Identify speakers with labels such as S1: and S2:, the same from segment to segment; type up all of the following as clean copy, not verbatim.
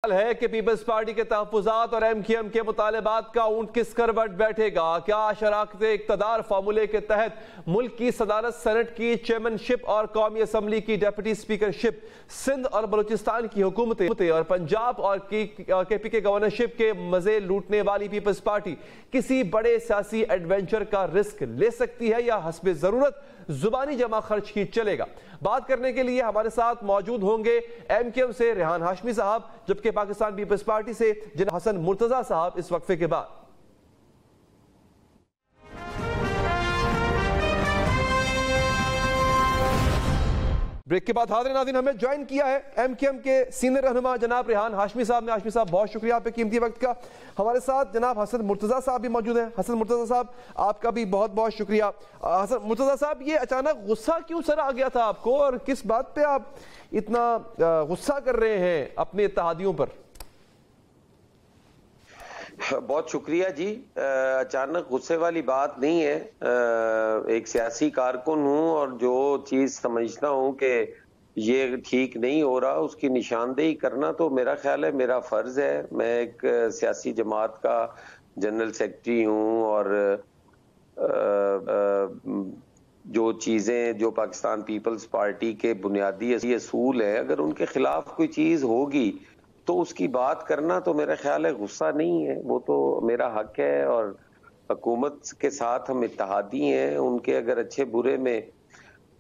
S1: ہے کہ Peoples party کے تحفظات اور ایم کیو ایم کے مطالبات کا اونٹ کس کروٹ بیٹھے گا؟ کیا شراکت اقتدار فارمولے کے تحت ملک کی صدارت، سینٹ کی چیئرمین شپ اور قومی اسمبلی کی ڈیپٹی اسپیکر شپ، سندھ اور بلوچستان کی حکومتیں اور پنجاب اور کے پی کے گورنرشپ کے مزے لوٹنے والی پیپلز پارٹی کسی بڑے سیاسی ایڈونچر کا رسک لے سکتی ہے یا حسب ضرورت زبانی جمع خرچ کی چلے گا؟ بات کرنے کے لیے ہمارے ساتھ موجود ہوں گے ایم کیو ایم سے ریحان ہاشمی صاحب، جبکہ پاکستان پیپلز پارٹی سے جناب حسن مرتضیٰ صاحب اس وقفے کے بعد۔ بریک کے بعد حاضر ناظرین ہمیں جوائن کیا ہے ایم کیو ایم کے سینئر رہنما جناب ریحان ہاشمی صاحب نے۔ ہاشمی صاحب بہت شکریہ آپ کے قیمتی وقت کا۔ ہمارے ساتھ جناب حسن مرتضیٰ صاحب بھی موجود ہیں۔ حسن مرتضیٰ صاحب آپ کا بھی بہت بہت شکریہ۔ حسن مرتضیٰ صاحب، یہ اچانک غصہ کیوں سر آ گیا تھا آپ کو، اور کس بات پہ آپ اتنا غصہ کر رہے ہیں اپنے اتحادیوں پر؟
S2: بہت شکریہ جی۔ اچانک غصے والی بات نہیں ہے۔ ایک سیاسی کارکن ہوں اور جو چیز سمجھتا ہوں کہ یہ ٹھیک نہیں ہو رہا اس کی نشاندہی کرنا تو میرا خیال ہے میرا فرض ہے۔ میں ایک سیاسی جماعت کا جنرل سیکرٹری ہوں اور جو چیزیں جو پاکستان پیپلز پارٹی کے بنیادی اصول ہیں، اگر ان کے خلاف کوئی چیز ہوگی تو اس کی بات کرنا تو میرا خیال ہے غصہ نہیں ہے، وہ تو میرا حق ہے۔ اور حکومت کے ساتھ ہم اتحادی ہیں، ان کے اگر اچھے برے میں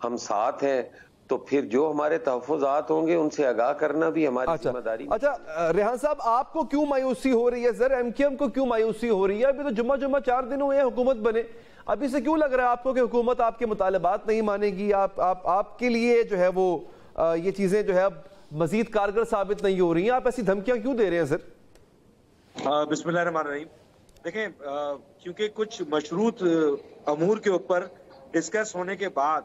S2: ہم ساتھ ہیں تو پھر جو ہمارے تحفظات ہوں گے ان سے آگاہ کرنا بھی ہماری ذمہ داری۔
S1: اچھا ریحان صاحب، آپ کو کیوں مایوسی ہو رہی ہے سر؟ ایم کیو ایم کو کیوں مایوسی ہو رہی ہے؟ ابھی تو جمعہ 4 دن ہوئے ہیں حکومت بنے، ابھی سے کیوں لگ رہا ہے آپ کو کہ حکومت آپ کے مطالبات نہیں مانے گی؟ آپ کے لیے جو ہے وہ یہ چیزیں جو ہے مزید کارگر ثابت نہیں ہو رہی ہیں؟ آپ ایسی دھمکیاں کیوں دے رہے ہیں سر؟
S3: بسم اللہ الرحمن الرحیم۔ دیکھیں، کیونکہ کچھ مشروط امور کے اوپر ڈسکس ہونے کے بعد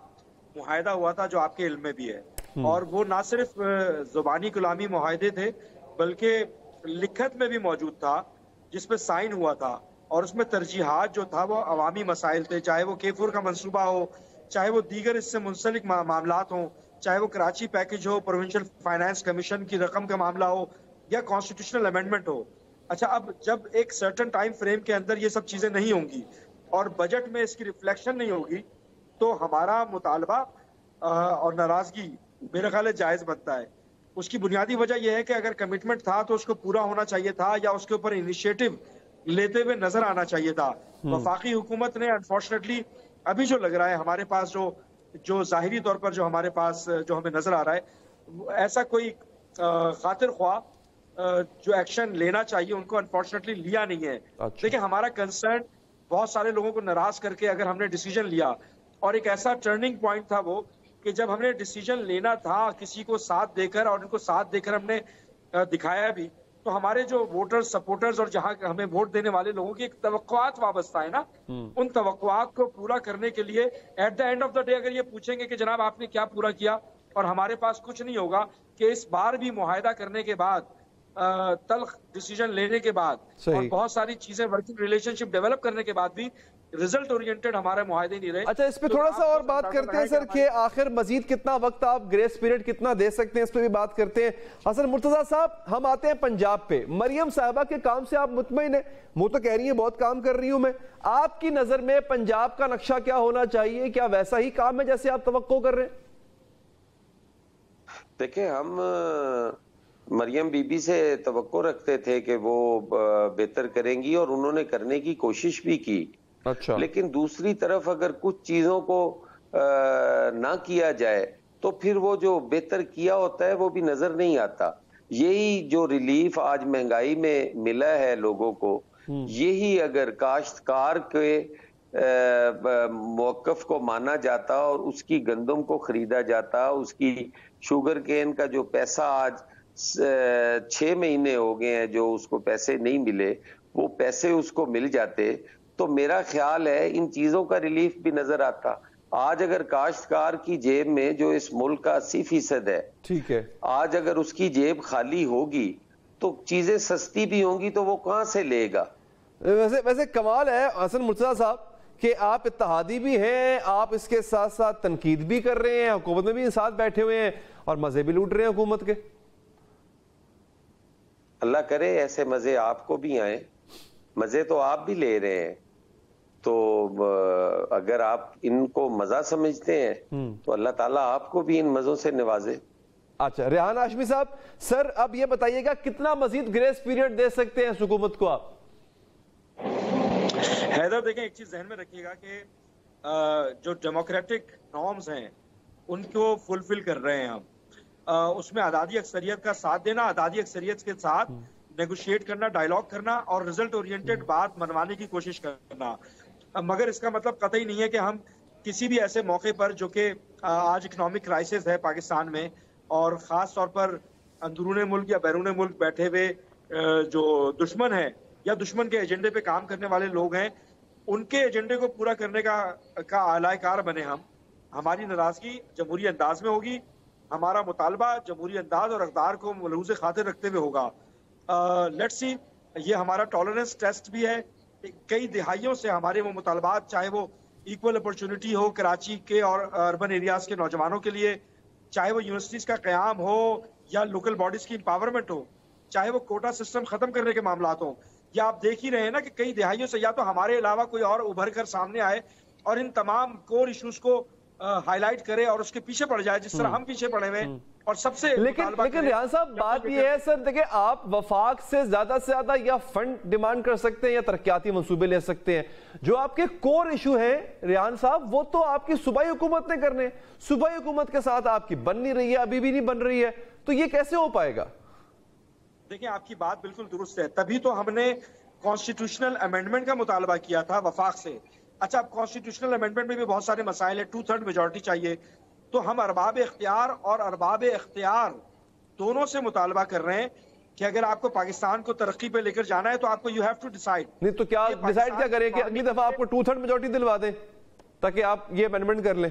S3: معاہدہ ہوا تھا جو آپ کے علم میں بھی ہے، اور وہ نہ صرف زبانی کلامی معاہدے تھے بلکہ لکھت میں بھی موجود تھا جس پہ سائن ہوا تھا، اور اس میں ترجیحات جو تھا وہ عوامی مسائل تھے، چاہے وہ K4 کا منصوبہ ہو، چاہے وہ دیگر اس سے منسلک معاملات ہوں، چاہے وہ کراچی پیکج ہو، پروونشل فائنانس کمیشن کی رقم کا معاملہ ہو، یا کانسٹیٹیوشنل امینڈمنٹ ہو۔ اچھا، اب جب ایک سرٹن ٹائم فریم کے اندر یہ سب چیزیں نہیں ہوں گی اور بجٹ میں اس کی ریفلیکشن نہیں ہوگی تو ہمارا مطالبہ اور ناراضگی میرا خیال ہے جائز بنتا ہے۔ اس کی بنیادی وجہ یہ ہے کہ اگر کمٹمنٹ تھا تو اس کو پورا ہونا چاہیے تھا، یا اس کے اوپر انیشیٹو لیتے ہوئے نظر آنا چاہیے تھا۔ وفاقی حکومت نے انفارچونیٹلی ابھی جو لگ رہا ہے ہمارے پاس جو ظاہری طور پر جو ہمارے پاس جو ہمیں نظر آ رہا ہے، ایسا کوئی خاطر خواہ جو ایکشن لینا چاہیے ان کو انفارچونیٹلی لیا نہیں ہے۔ دیکھیں، ہمارا کنسرن بہت سارے لوگوں کو ناراض کر کے اگر ہم نے ڈیسیجن لیا، اور ایک ایسا ٹرننگ پوائنٹ تھا وہ کہ جب ہم نے ڈیسیجن لینا تھا کسی کو ساتھ دے کر، اور ان کو ساتھ دے کر ہم نے دکھایا بھی، تو ہمارے جو ووٹرز، سپورٹرز اور جہاں ہمیں ووٹ دینے والے لوگوں کی ایک توقعات وابستہ ہے نا، ان توقعات کو پورا کرنے کے لیے at the end of the day اگر یہ پوچھیں گے کہ جناب آپ نے کیا پورا کیا، اور ہمارے پاس کچھ نہیں ہوگا کہ اس بار بھی معاہدہ کرنے کے بعد، تلخ ڈیسیجن لینے کے بعد اور بہت ساری چیزیں ورکنگ ریلیشن شپ ڈیولپ کرنے کے بعد بھی ریزلٹ اورینٹڈ ہمارے معاہدے نہیں رہے۔
S1: اچھا، اس پہ تھوڑا سا اور بات کرتے ہیں سر کہ آخر مزید کتنا وقت آپ گریس پیریڈ کتنا دے سکتے ہیں، اس پہ بھی بات کرتے ہیں۔ حسن مرتضیٰ صاحب، ہم آتے ہیں پنجاب پہ۔ مریم صاحبہ کے کام سے آپ مطمئن ہیں؟ وہ تو کہہ رہی ہیں بہت کام کر رہی ہوں میں۔ آپ کی نظر میں پنجاب کا نقشہ کیا ہونا چاہیے؟ کیا ویسا ہی کام ہے جیسے آپ توقع کر رہے ہیں؟
S2: دیکھیں، ہم مریم بی بی سے توقع رکھتے تھے کہ وہ بہتر کریں گی، اور انہوں نے کرنے کی کوشش بھی کی۔
S1: اچھا،
S2: لیکن دوسری طرف اگر کچھ چیزوں کو نہ کیا جائے تو پھر وہ جو بہتر کیا ہوتا ہے وہ بھی نظر نہیں آتا۔ یہی جو ریلیف آج مہنگائی میں ملا ہے لوگوں کو، یہی اگر کاشتکار کے موقف کو مانا جاتا اور اس کی گندم کو خریدا جاتا، اس کی شوگر کین کا جو پیسہ آج 6 مہینے ہو گئے ہیں جو اس کو پیسے نہیں ملے، وہ پیسے اس کو مل جاتے تو میرا خیال ہے ان چیزوں کا ریلیف بھی نظر آتا۔ آج اگر کاشتکار کی جیب میں جو اس ملک کا 80% ہے،
S1: ٹھیک ہے،
S2: آج اگر اس کی جیب خالی ہوگی تو چیزیں سستی بھی ہوں گی تو وہ کہاں سے لے گا؟
S1: ویسے کمال ہے حسن مرتضیٰ صاحب کہ آپ اتحادی بھی ہیں، آپ اس کے ساتھ ساتھ تنقید بھی کر رہے ہیں، حکومت میں بھی ساتھ بیٹھے ہوئے ہیں اور مزے بھی لوٹ رہے ہیں حکومت کے۔
S2: اللہ کرے ایسے مزے آپ کو بھی آئیں. مزے تو آپ بھی لے رہے ہیں, تو اگر آپ ان کو مزہ سمجھتے ہیں تو اللہ تعالیٰ آپ کو بھی ان مزوں سے نوازے.
S1: اچھا ریحان ہاشمی صاحب, سر اب یہ بتائیے گا کتنا مزید گریس پیریڈ دے سکتے ہیں اس حکومت کو آپ؟
S3: حیدر دیکھیں, ایک چیز ذہن میں رکھیے گا کہ جو ڈیموکریٹک نارمز ہیں ان کو فلفل کر رہے ہیں ہم. اس میں عددی اکثریت کا ساتھ دینا, عددی اکثریت کے ساتھ نیگوشیٹ کرنا, ڈائیلاگ کرنا اور ریزلٹ اورینٹڈ بات منوانے کی کوشش کرنا. مگر اس کا مطلب قطعی نہیں ہے کہ ہم کسی بھی ایسے موقع پر, جو کہ آج اکنامک کرائسس ہے پاکستان میں, اور خاص طور پر اندرون ملک یا بیرون ملک بیٹھے ہوئے جو دشمن ہیں یا دشمن کے ایجنڈے پہ کام کرنے والے لوگ ہیں, ان کے ایجنڈے کو پورا کرنے کا اعلی کار بنے ہم. ہماری ناراضگی جمہوری انداز میں ہوگی, ہمارا مطالبہ جمہوری انداز اور اقدار کو ملحوظ خاطر رکھتے ہوئے ہوگا. لیٹس سی, یہ ہمارا ٹالرنس ٹیسٹ بھی ہے. کئی دہائیوں سے ہمارے وہ مطالبات, چاہے وہ ایکول اپرچونٹی ہو کراچی کے اور اربن ایریاز کے نوجوانوں کے لیے, چاہے وہ یونیورسٹیز کا قیام ہو یا لوکل باڈیز کی امپاورمنٹ ہو, چاہے وہ کوٹا سسٹم ختم کرنے کے معاملات ہوں, یا آپ دیکھ ہی رہے ہیں نا کہ کئی دہائیوں سے یا تو ہمارے علاوہ کوئی اور ابھر کر سامنے آئے اور ان تمام کور ایشوز کو ہائی لائٹ کرے اور اس کے پیچھے پڑ جائے, جس طرح ہم پیچھے پڑے ہوئے ہیں. اور سب سے
S1: لیکن ریحان صاحب بات یہ ہے سر, دیکھیں آپ وفاق سے زیادہ یا فنڈ ڈیمانڈ کر سکتے ہیں یا ترقیاتی منصوبے لے سکتے ہیں. جو آپ کے کور ایشو ہیں ریحان صاحب, وہ تو آپ کی صوبائی حکومت نے کرنے, صوبائی حکومت کے ساتھ آپ کی بن نہیں رہی ہے, ابھی بھی نہیں بن رہی ہے, تو یہ کیسے ہو پائے گا؟
S3: دیکھیں آپ کی بات بالکل درست ہے, تبھی تو ہم نے کانسٹیٹیوشنل امینڈمنٹ کا مطالبہ کیا تھا وفاق سے. اچھا, اب کانسٹیٹیوشنل امینڈمنٹ میں بھی بہت سارے مسائل ہیں, 2/3 میجورٹی چاہیے, تو ہم ارباب اختیار اور ارباب اختیار دونوں سے مطالبہ کر رہے ہیں کہ اگر آپ کو پاکستان کو ترقی پہ لے کر جانا ہے تو آپ کو یو ہیو ٹو ڈیسائیڈ.
S1: نہیں تو کیا ڈیسائیڈ کیا کریں کہ اگلی دفعہ آپ کو 2/3 میجورٹی دلوا دیں تاکہ آپ یہ امینڈمنٹ کر لیں؟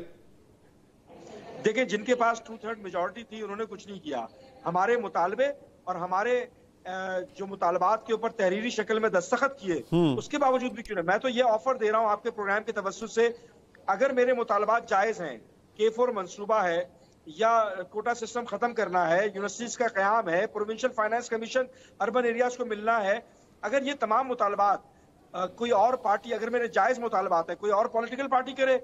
S3: دیکھیں, جن کے پاس 2/3 میجورٹی تھی انہوں نے کچھ نہیں کیا. ہمارے مطالبے اور ہمارے جو مطالبات کے اوپر تحریری شکل میں دستخط کیے, اس کے باوجود بھی کیوں نہیں. میں تو یہ آفر دے رہا ہوں آپ کے پروگرام کے توسط سے, اگر میرے مطالبات جائز ہیں, K4 منصوبہ ہے یا کوٹا سسٹم ختم کرنا ہے, یونیورسٹیز کا قیام ہے, provincial finance commission urban areas کو ملنا ہے, اگر یہ تمام مطالبات کوئی اور پارٹی, اگر میرے جائز مطالبات ہیں, کوئی اور پولیٹیکل پارٹی کرے,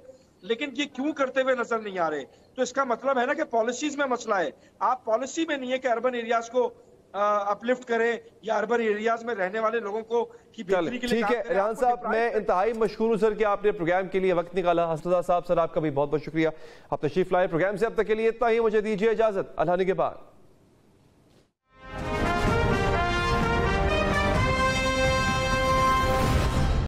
S3: لیکن یہ کیوں کرتے ہوئے نظر نہیں آ رہے, تو اس کا مطلب ہے نا کہ پالیسیز میں مسئلہ ہے. آپ پالیسی میں نہیں ہے کہ اربن ایریاز کو اپلفٹ کریں یا اربن ایریاز میں رہنے والے لوگوں کو کی بہتری کے لیے.
S1: ٹھیک ہے ریحان صاحب, میں انتہائی مشکور ہوں سر کہ آپ نے پروگرام کے لیے وقت نکالا. حسن صاحب سر آپ کا بھی بہت بہت شکریہ, آپ تشریف لائے پروگرام سے. اب تک کے لیے اتنا ہی, مجھے دیجیے اجازت, اللہ نے کے بعد.